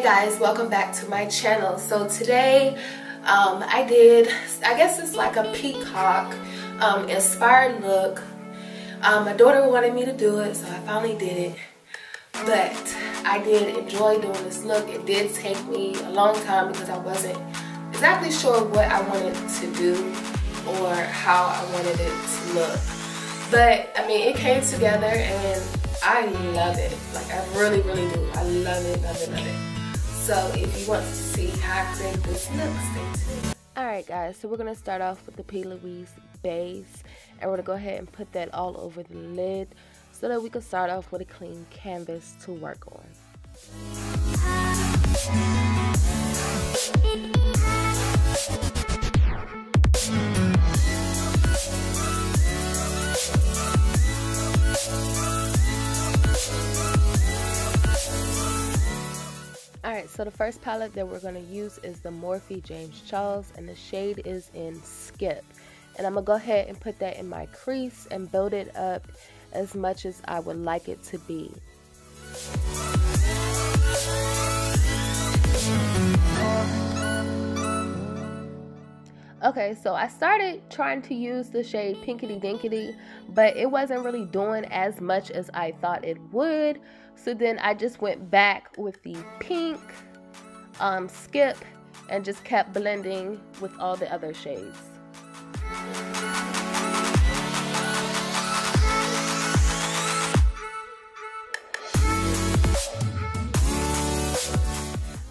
Hey guys, welcome back to my channel. So today I guess it's like a peacock inspired look. My daughter wanted me to do it, so I finally did it. But I did enjoy doing this look. It did take me a long time because I wasn't exactly sure what I wanted to do or how I wanted it to look. But I mean, it came together and I love it. Like, I really, really do. I love it, love it, love it. So if you want to see how I created this look, stay tuned. Alright guys, so we're going to start off with the Plouise base. And we're going to go ahead and put that all over the lid so that we can start off with a clean canvas to work on. Alright, so the first palette that we're going to use is the Morphe James Charles, and the shade is in Skip. And I'm going to go ahead and put that in my crease and build it up as much as I would like it to be. Okay, so I started trying to use the shade Pinkity Dinkity, but it wasn't really doing as much as I thought it would. So then I just went back with the pink Skip and just kept blending with all the other shades.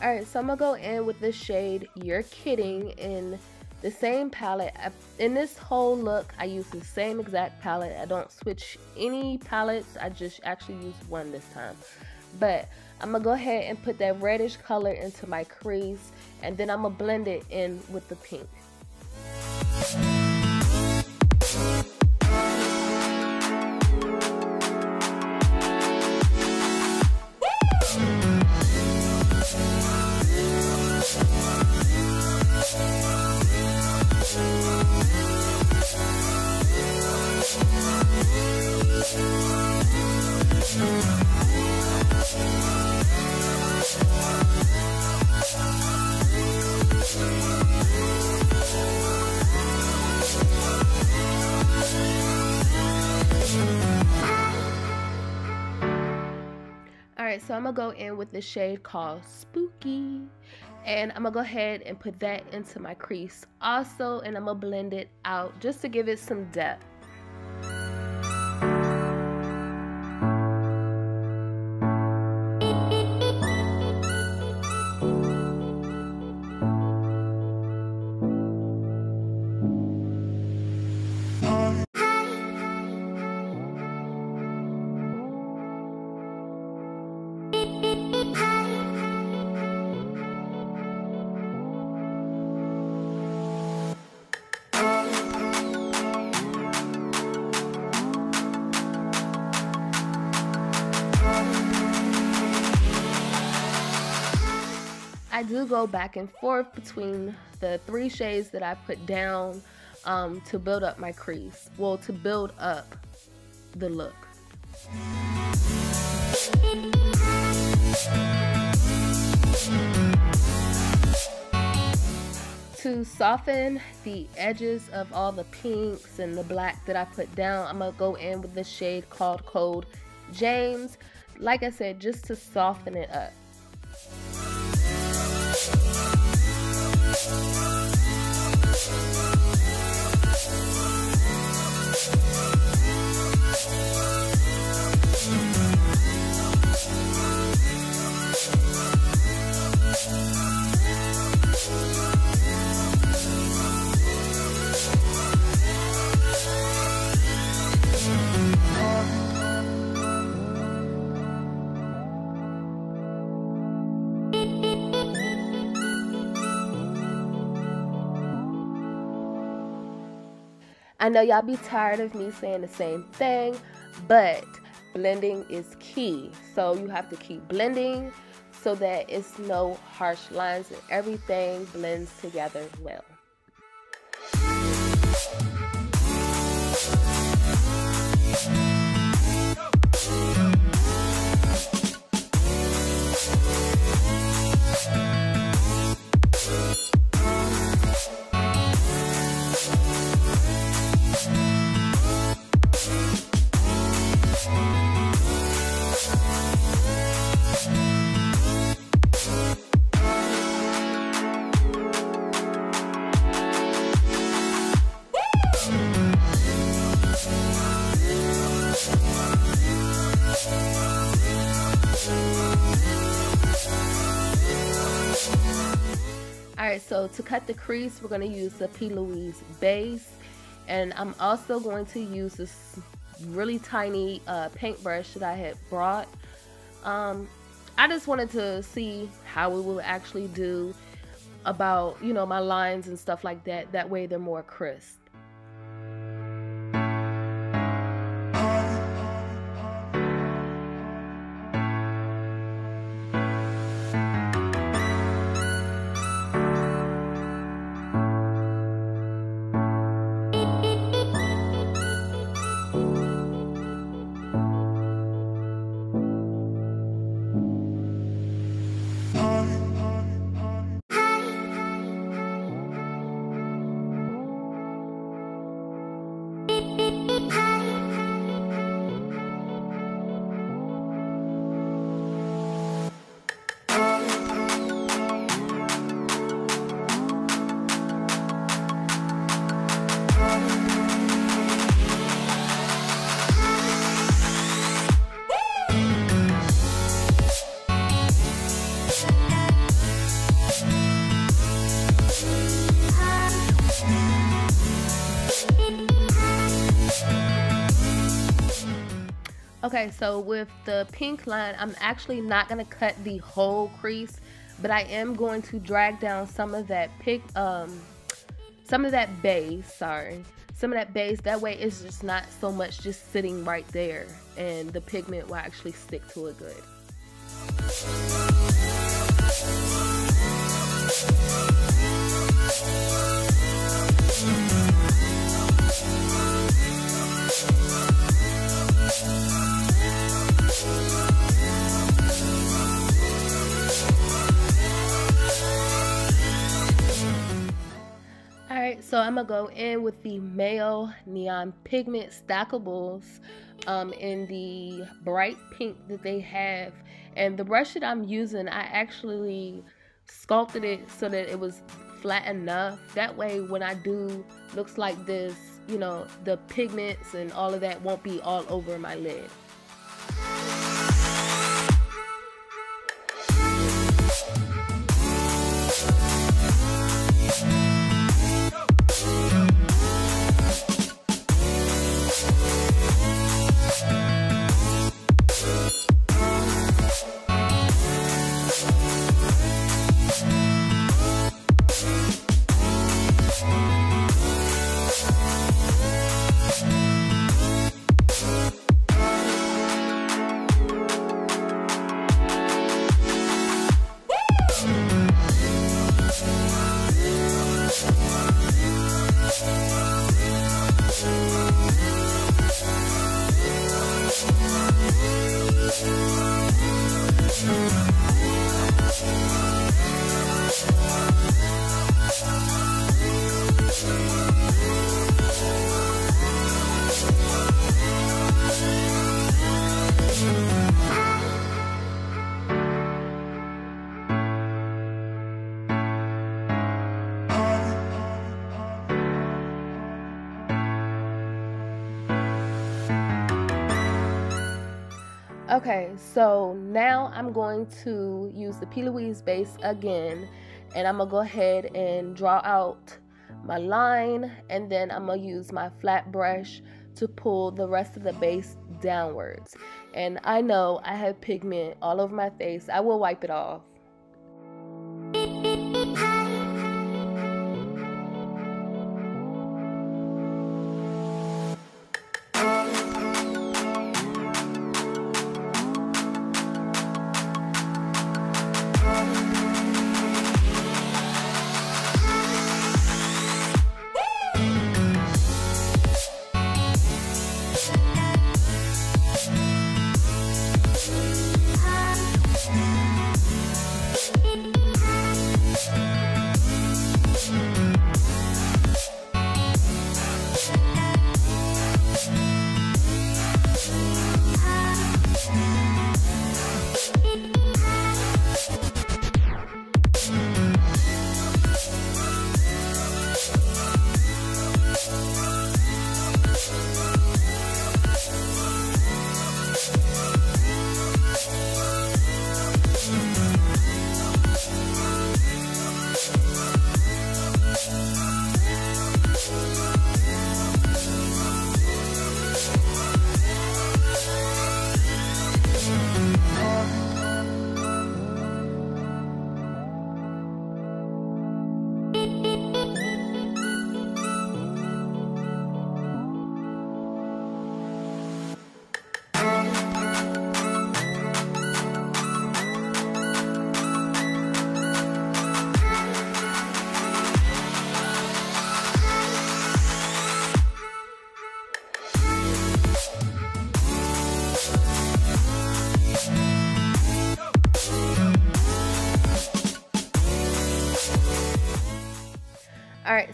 Alright, so I'm going to go in with the shade You're Kidding in the same palette. In this whole look, I use the same exact palette. I don't switch any palettes. I just actually use one this time. But I'm going to go ahead and put that reddish color into my crease, and then I'm going to blend it in with the pink. Alright, so I'm going to go in with the shade called Spooky, and I'm going to go ahead and put that into my crease also, and I'm going to blend it out just to give it some depth. I do go back and forth between the three shades that I put down to build up my crease. Well, to build up the look. To soften the edges of all the pinks and the black that I put down, I'm going to go in with the shade called Cold James. Like I said, just to soften it up. I know y'all be tired of me saying the same thing, but blending is key. So you have to keep blending so that it's no harsh lines and everything blends together well. so to cut the crease, we're going to use the Plouise base, and I'm also going to use this really tiny paintbrush that I had brought. I just wanted to see how it will actually do about, you know, my lines and stuff like that. That way they're more crisp. Okay, so with the pink line, I'm actually not going to cut the whole crease, but I am going to drag down some of that base. That way it's just not so much just sitting right there, and the pigment will actually stick to it good. Alright, so I'm going to go in with the Mayo Neon Pigment Stackables in the bright pink that they have. And the brush that I'm using, I actually sculpted it so that it was flat enough. That way when I do looks like this, you know, the pigments and all of that won't be all over my lid. Okay, so now I'm going to use the Plouise base again, and I'm going to go ahead and draw out my line, and then I'm going to use my flat brush to pull the rest of the base downwards. And I know I have pigment all over my face. I will wipe it off.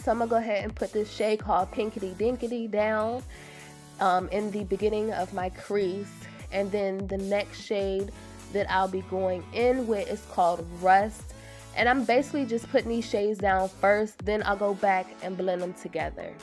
so I'm gonna go ahead and put this shade called Pinkity Dinkity down in the beginning of my crease. And then the next shade that I'll be going in with is called Rust. And I'm basically just putting these shades down first, then I'll go back and blend them together.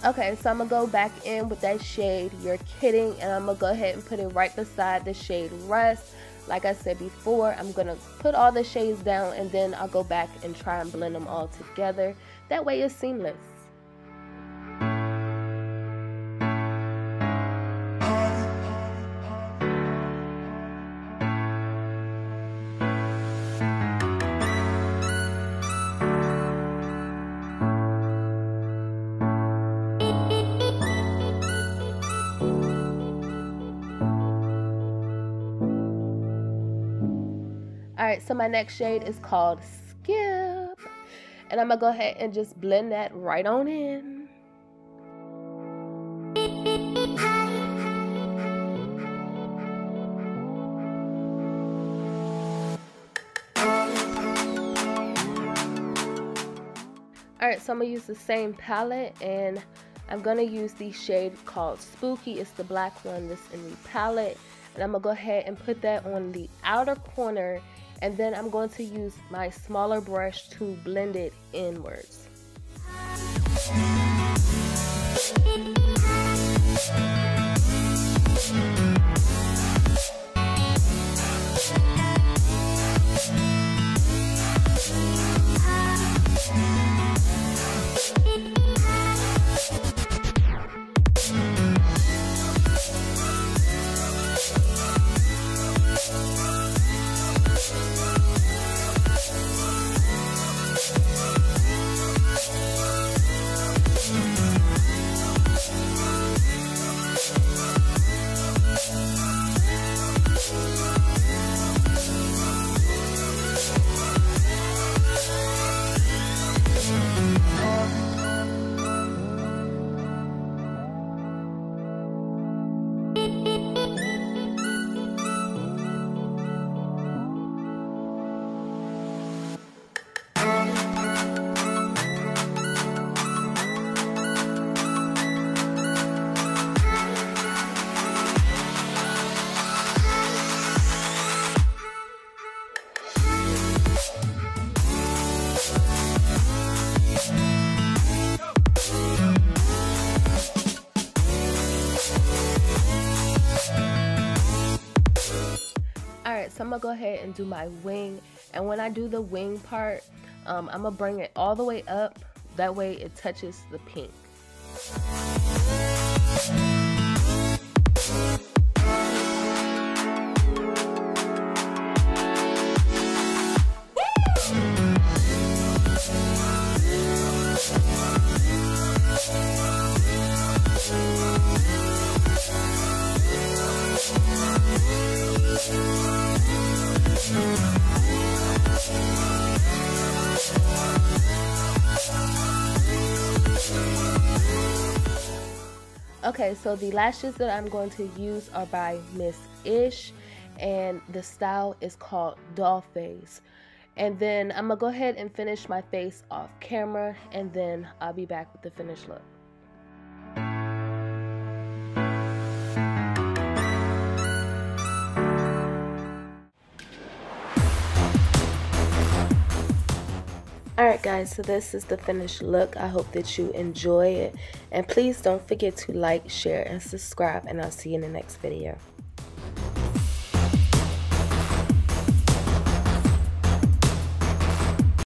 Okay, so I'm gonna go back in with that shade You're Kidding, and I'm gonna go ahead and put it right beside the shade Rust. Like I said before, I'm gonna put all the shades down and then I'll go back and try and blend them all together. That way it's seamless. Alright, so my next shade is called Skip. And I'm going to go ahead and just blend that right on in. Alright, so I'm going to use the same palette, and I'm going to use the shade called Spooky. It's the black one that's in the palette. And I'm going to go ahead and put that on the outer corner. And then I'm going to use my smaller brush to blend it inwards. So I'm gonna go ahead and do my wing, and when I do the wing part, I'm gonna bring it all the way up, that way it touches the pink. Okay, so the lashes that I'm going to use are by Miss Ish, and the style is called Dollface. And then I'm gonna go ahead and finish my face off camera, and then I'll be back with the finished look. Alright guys, so this is the finished look. I hope that you enjoy it, and please don't forget to like, share, and subscribe, and I'll see you in the next video.